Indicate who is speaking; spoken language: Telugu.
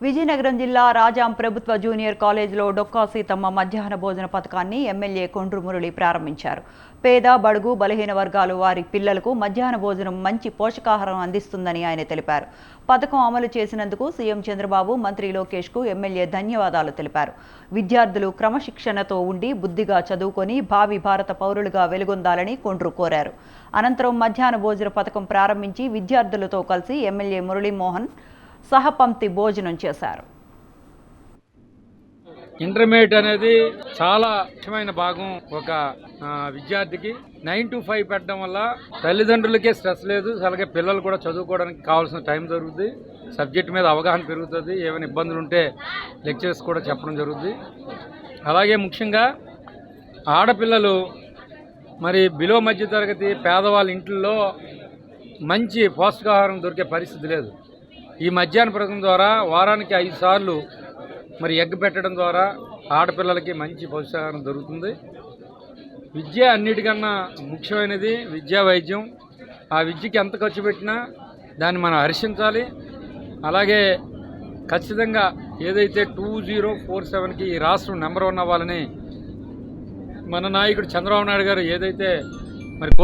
Speaker 1: విజయనగరం జిల్లా రాజాం ప్రభుత్వ జూనియర్ కాలేజీలో డొక్కా సీతమ్మ మధ్యాహ్న భోజన పథకాన్ని ఎమ్మెల్యే కొండ్రు మురళి ప్రారంభించారు. పేద, బడుగు, బలహీన వర్గాలు వారి పిల్లలకు మధ్యాహ్న భోజనం మంచి పోషకాహారం అందిస్తుందని ఆయన తెలిపారు. పథకం అమలు చేసినందుకు సీఎం చంద్రబాబు, మంత్రి లోకేష్కు ఎమ్మెల్యే ధన్యవాదాలు తెలిపారు. విద్యార్థులు క్రమశిక్షణతో ఉండి బుద్ధిగా చదువుకొని భావి భారత పౌరులుగా వెలుగొందాలని కొండ్రు కోరారు. అనంతరం మధ్యాహ్న భోజన పథకం ప్రారంభించి విద్యార్థులతో కలిసి ఎమ్మెల్యే మురళీమోహన్ సహపంక్తి భోజనం చేశారు.
Speaker 2: ఇంటర్మీడియట్ అనేది చాలా ముఖ్యమైన భాగం. ఒక విద్యార్థికి 9 to 5 పెట్టడం వల్ల తల్లిదండ్రులకే స్ట్రెస్ లేదు, అలాగే పిల్లలు కూడా చదువుకోవడానికి కావాల్సిన టైం దొరుకుతుంది, సబ్జెక్ట్ మీద అవగాహన పెరుగుతుంది, ఏమైనా ఇబ్బందులు ఉంటే లెక్చర్స్ కూడా చెప్పడం జరుగుతుంది. అలాగే ముఖ్యంగా ఆడపిల్లలు మరి బిలో మధ్య తరగతి పేదవాళ్ళ ఇంట్లో మంచి పౌష్టికాహారం దొరికే పరిస్థితి లేదు. ఈ మధ్యాహ్న పథకం ద్వారా వారానికి 5 సార్లు మరి ఎగ్ పెట్టడం ద్వారా ఆడపిల్లలకి మంచి పౌష్టికాహారం దొరుకుతుంది. విద్య అన్నిటికన్నా ముఖ్యమైనది. విద్యా వైద్యం. ఆ విద్యకి ఎంత ఖర్చు పెట్టినా దాన్ని మనం హర్షించాలి. అలాగే ఖచ్చితంగా ఏదైతే 2047కి ఈ రాష్ట్రం నెంబర్ 1 అవ్వాలని మన నాయకుడు చంద్రబాబు నాయుడు గారు ఏదైతే మరి